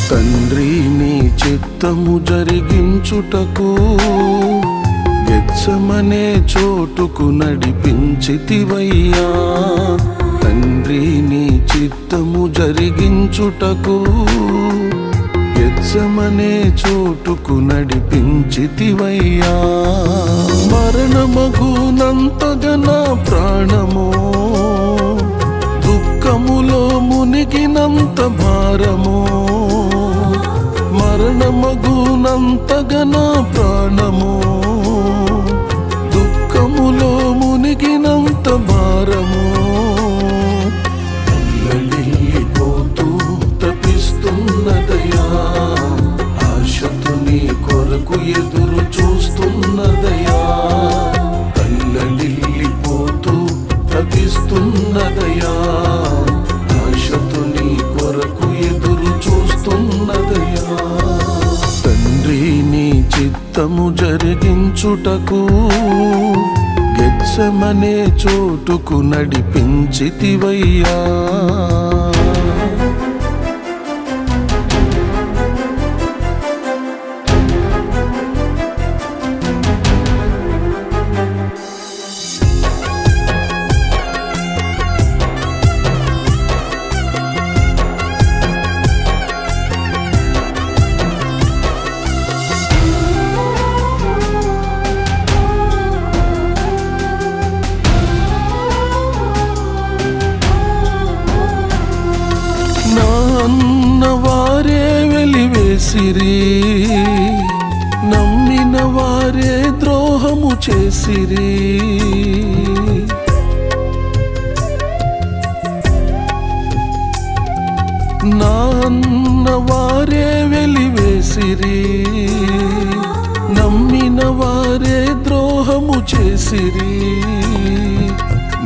తండ్రి నీ చిత్తము జరిగించుటకు గెత్సెమనే చోటుకు నడిపించితివయ్యా. తండ్రి నీ చిత్తము జరిగించుటకు గెత్సెమనే చోటుకు నడిపించితివయ్యా. మరణమగునంతగా నా ప్రాణము దుఃఖములో మునిగినంత భారము. మరణమగునంతగా నా ప్రాణము దుఃఖములో మునిగినంత భారము. తల్లడిల్లిపోతూ తపిస్తున్నదయా, ఆశతో నీ కొరకు ఎదురు చూస్తున్నదయా. తల్లడిల్లిపోతూ తపిస్తున్నదయా, ఆశతో నీ కొరకు ఎదురు చూస్తున్నదయా. తండ్రి నీ చిత్తము జరిగించుటకు గెత్సెమనే చోటుకు నడిపించితివయ్యా. నన్నవారే వెలివేసిరి, నమ్మిన వారే ద్రోహము చేసిరి. నన్నవారే వెలివేసిరి, నమ్మిన వారే ద్రోహము చేసిరి.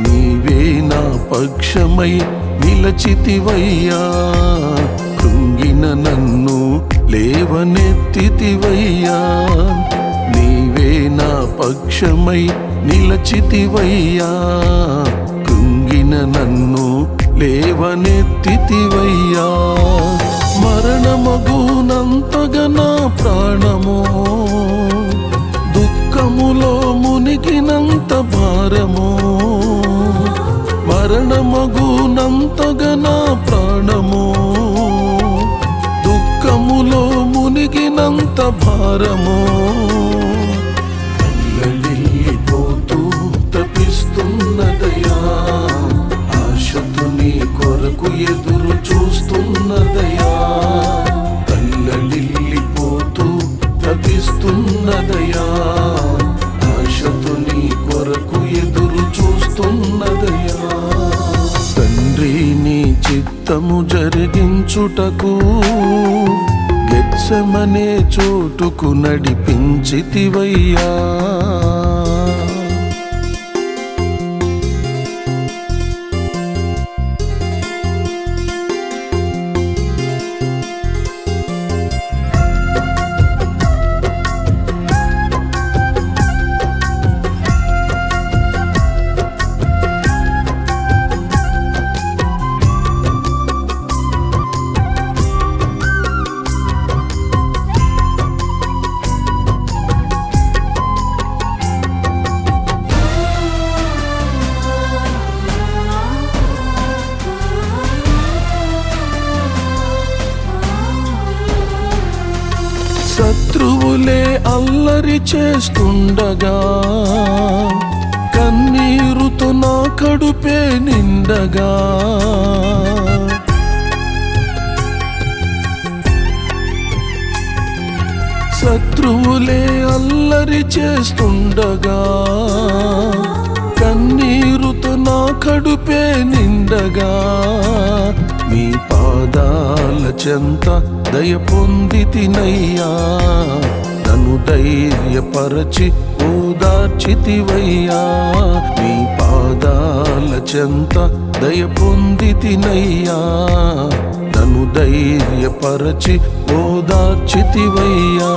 నీవే నా పక్షమై నిలచితివయ్యా, కృంగిన నన్ను లేవనెత్తితివయ్యా. నీవే నా పక్షమై నిలచితివయ్యా, కృంగిన నన్ను లేవనెత్తితివయ్యా. మరణమగునంతగా నా ప్రాణము దుఃఖములో మునిగినంత భారము. మరణమగునంతగా నా ప్రాణము దుఃఖములో మునిగినంత భారము. తల్లడిల్లిపోతూ తపిస్తున్నదయా, ఆశతో నీ కొరకు ఎదురు చూస్తున్నదయా. తల్లడిల్లిపోతూ తపిస్తున్నదయా, ఆశతో నీ కొరకు ఎదురు చూస్తున్నదయా. తండ్రి నీ చిత్తము జరిగించుటకు గెత్సెమనే చోటుకు నడిపించితివయ్యా. శత్రువులే అల్లరి చేస్తుండగా, కన్నీరుతో నా కడుపే నిండగా. శత్రువులే అల్లరి చేస్తుండగా, కన్నీరుతో నా కడుపే నిండగా. నీ పాదాల చెంత దయ పొందితినయ్యా, నన్ను ధైర్యపరచి ఓదార్చితివయ్యా. నీ పాదాల చెంత దయ పొందితినయ్యా, నన్ను ధైర్యపరచి ఓదార్చితివయ్యా.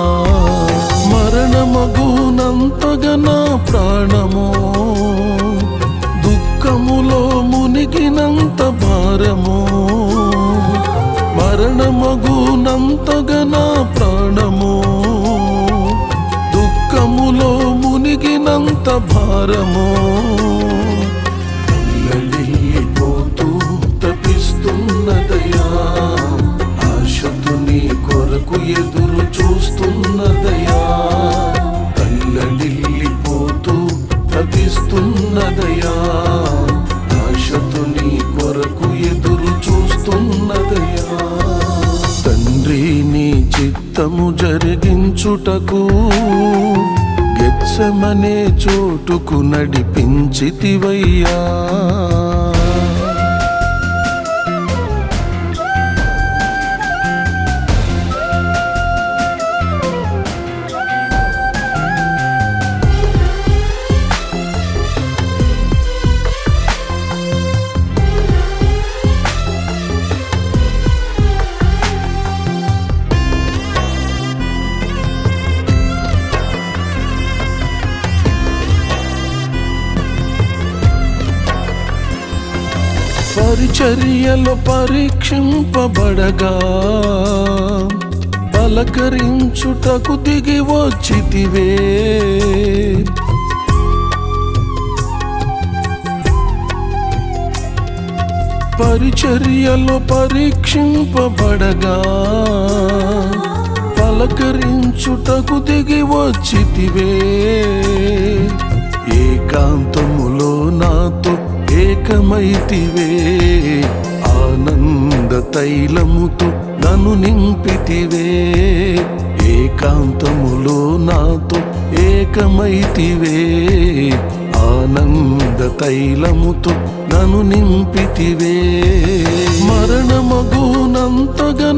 మరణమగునంతగా నా ప్రాణము దుఃఖములో మునిగినంత భారము. మరణమగునంత దుఃఖములోనున్నంతగా నా ప్రాణము దుఃఖములో మునిగినంత భారము తల్లడిల్లిపోతూ తపిస్తున్నదయా ఆశతో నీ కొరకు ఎదురు చూస్తున్నదయా తల్లడిల్లిపోతూ తపిస్తున్నదయా ఆశతో నీ కొరకు ఎదురు చూస్తున్నదయా తండ్రి నీ చిత్తము జరిగించుటకు గెత్సెమనే చోటుకు నడిపించితివయ్యా పరిచర్యలో పరీక్షింపబడగా పలకరించుటకు దిగి వచ్చితివే పరిచర్యలో పరీక్షింపబడగా పలకరించుటకు దిగి వచ్చితివే ఏకాంతములో నాతో ఏకమైతివే ఆనంద తైలముతో నన్ను నింపితివే ఏకాంతములో నాతో ఏకమైతివే ఆనంద తైలముతో నన్ను నింపితివే మరణమగునంతగా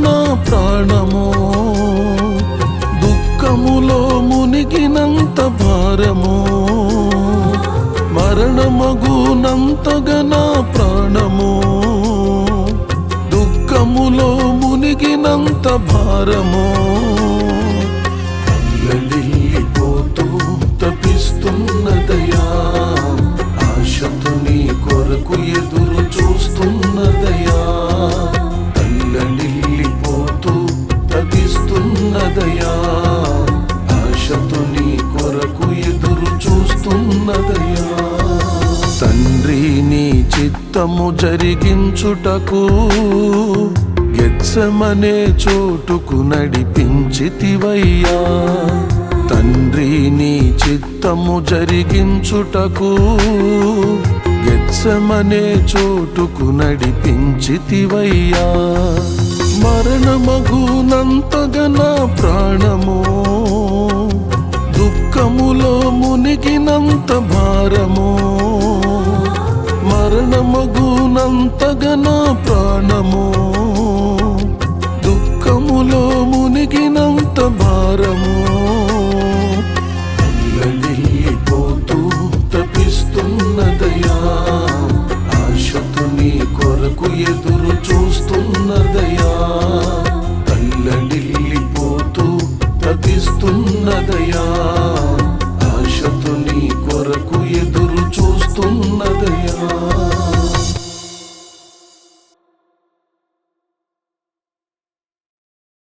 నా ప్రాణము దుఃఖములో మునిగినంత భారము మరణమగునంతగా నా ప్రాణము దుఃఖములో మునిగినంత భారము తల్లడిల్లిపోతూ తపిస్తున్నదయా ఆశతో నీ కొరకు ఎదురు చూస్తున్నదయా తల్లడిల్లిపోతూ తపిస్తున్నదయా ఆశతో నీ కొరకు ఎదురు చూస్తున్నదయా తండ్రి నీ చిత్తము జరిగించుటకు గెత్సెమనే చోటుకు నడిపించితివయ్యా తండ్రి నీ చిత్తము జరిగించుటకు గెత్సెమనే చోటుకు నడిపించితివయ్యా మరణమగునంతగా నా ప్రాణము దుఃఖములో మునిగినంత భారము మరణమగునంతగా నా ప్రాణము దుఃఖములో మునిగినంత భారము తల్లడిల్లిపోతూ తపిస్తున్నదయా ఆశతో నీ కొరకు ఎదురు చూస్తున్నదయా తల్లడిల్లిపోతూ తపిస్తున్నదయా ఆశతో నీ కొరకు ఎదురు